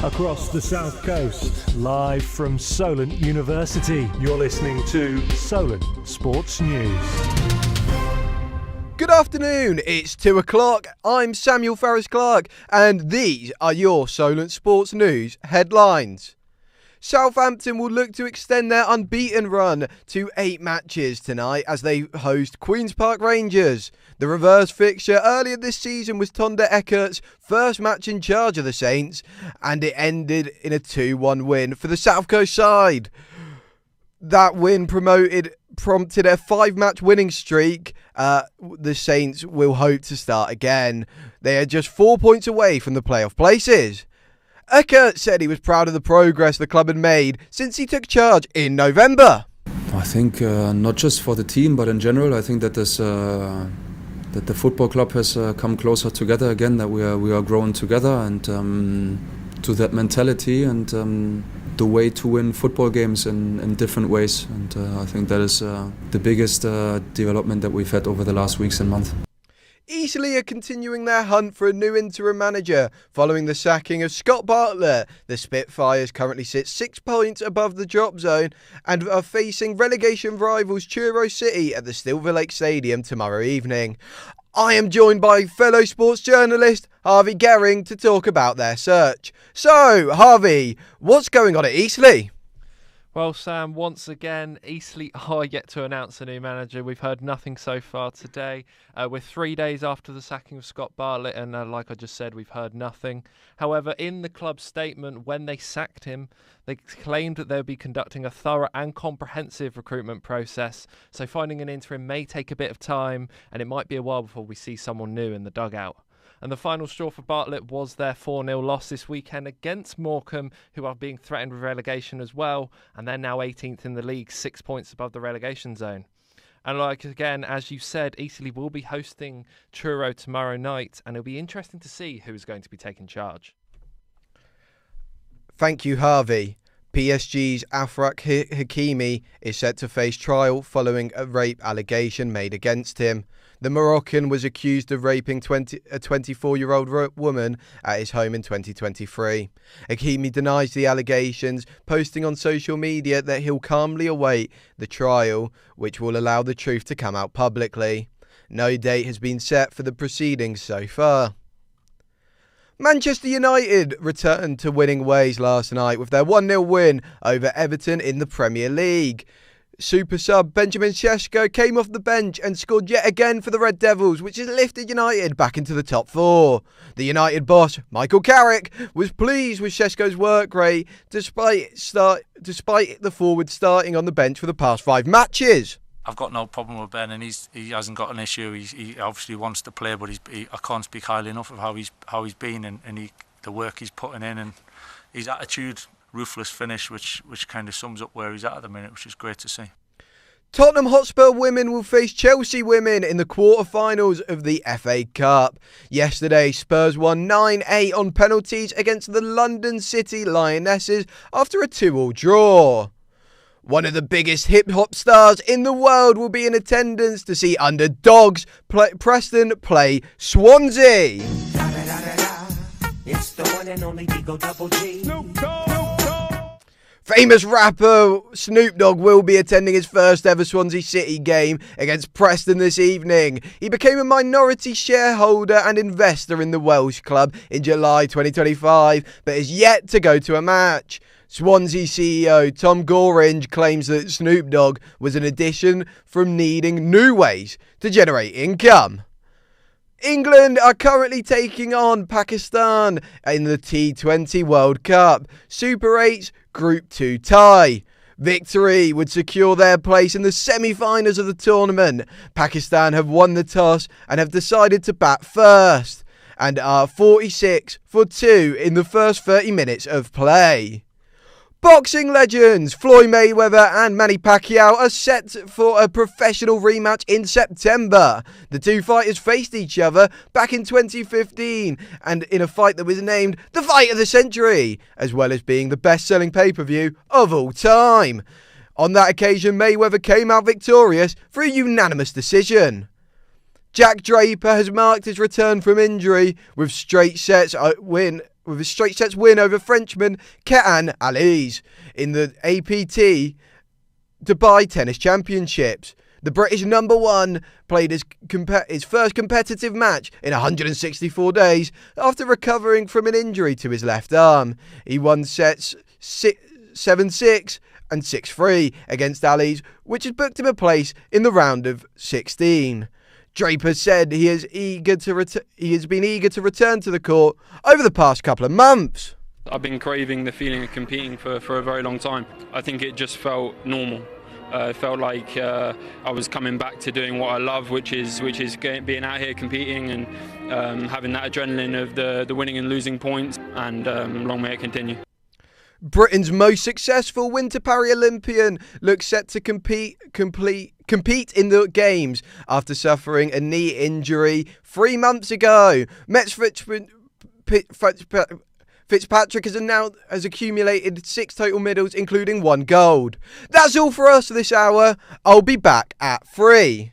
Across the South Coast, live from Solent University, you're listening to Solent Sports News. Good afternoon, it's 2 o'clock, I'm Samuel Ferris-Clark, and these are your Solent Sports News headlines. Southampton will look to extend their unbeaten run to 8 matches tonight as they host Queen's Park Rangers. The reverse fixture earlier this season was Tonda Eckert's first match in charge of the Saints, and it ended in a 2-1 win for the South Coast side. That win prompted a 5-match winning streak. The Saints will hope to start again. They are just 4 points away from the playoff places. Eckert said he was proud of the progress the club had made since he took charge in November. I think not just for the team, but in general, I think that that the football club has come closer together again. That we are growing together, and to that mentality and the way to win football games in different ways. And I think that is the biggest development that we've had over the last weeks and months. Eastleigh are continuing their hunt for a new interim manager following the sacking of Scott Bartlett. The Spitfires currently sit 6 points above the drop zone and are facing relegation rivals Truro City at the Silver Lake Stadium tomorrow evening. I am joined by fellow sports journalist Harvey Gehring to talk about their search. So, Harvey, what's going on at Eastleigh? Well, Sam, once again, Eastleigh are yet to announce a new manager. We've heard nothing so far today. We're 3 days after the sacking of Scott Bartlett, and like I just said, we've heard nothing. However, in the club's statement, when they sacked him, they claimed that they'll be conducting a thorough and comprehensive recruitment process. So finding an interim may take a bit of time, and it might be a while before we see someone new in the dugout. And the final straw for Bartlett was their 4-0 loss this weekend against Morecambe, who are being threatened with relegation as well. And they're now 18th in the league, 6 points above the relegation zone. And again, as you said, Eastleigh will be hosting Truro tomorrow night. And it'll be interesting to see who is going to be taking charge. Thank you, Harvey. PSG's Afrak Hakimi is set to face trial following a rape allegation made against him. The Moroccan was accused of raping a 24-year-old woman at his home in 2023. Hakimi denies the allegations, posting on social media that he'll calmly await the trial, which will allow the truth to come out publicly. No date has been set for the proceedings so far. Manchester United returned to winning ways last night with their 1-0 win over Everton in the Premier League. Super sub Benjamin Sesko came off the bench and scored yet again for the Red Devils, which has lifted United back into the top 4. The United boss, Michael Carrick, was pleased with Sesko's work rate despite the forward starting on the bench for the past 5 matches. I've got no problem with Ben, and he hasn't got an issue. He obviously wants to play, but I can't speak highly enough of how he's been and the work he's putting in and his attitude, ruthless finish, which kind of sums up where he's at the minute, which is great to see. Tottenham Hotspur women will face Chelsea women in the quarter-finals of the FA Cup. Yesterday, Spurs won 9-8 on penalties against the London City Lionesses after a 2-2 draw. One of the biggest hip-hop stars in the world will be in attendance to see underdogs Preston play Swansea. It's the one and only Double G. Famous rapper Snoop Dogg will be attending his first ever Swansea City game against Preston this evening. He became a minority shareholder and investor in the Welsh club in July 2025, but is yet to go to a match. Swansea CEO Tom Gorringe claims that Snoop Dogg was an addition from needing new ways to generate income. England are currently taking on Pakistan in the T20 World Cup Super 8's Group 2 tie. Victory would secure their place in the semi-finals of the tournament. Pakistan have won the toss and have decided to bat first and are 46 for 2 in the first 30 minutes of play. Boxing legends Floyd Mayweather and Manny Pacquiao are set for a professional rematch in September. The two fighters faced each other back in 2015 and in a fight that was named the Fight of the Century, as well as being the best-selling pay-per-view of all time. On that occasion, Mayweather came out victorious for a unanimous decision. Jack Draper has marked his return from injury with straight sets win with a straight sets win over Frenchman Kean Ali's in the APT Dubai Tennis Championships. The British number one played his first competitive match in 164 days after recovering from an injury to his left arm. He won sets 7-6 and 6-3 against Ali's, which has booked him a place in the round of 16. Draper said he has been eager to return to the court over the past couple of months. I've been craving the feeling of competing for a very long time. I think it just felt normal. It felt like I was coming back to doing what I love, which is being out here competing and having that adrenaline of the winning and losing points, and long may it continue. Britain's most successful Winter Paralympian looks set to compete in the Games after suffering a knee injury 3 months ago. Met's Fitzpatrick has accumulated 6 total medals, including 1 gold. That's all for us this hour. I'll be back at 3.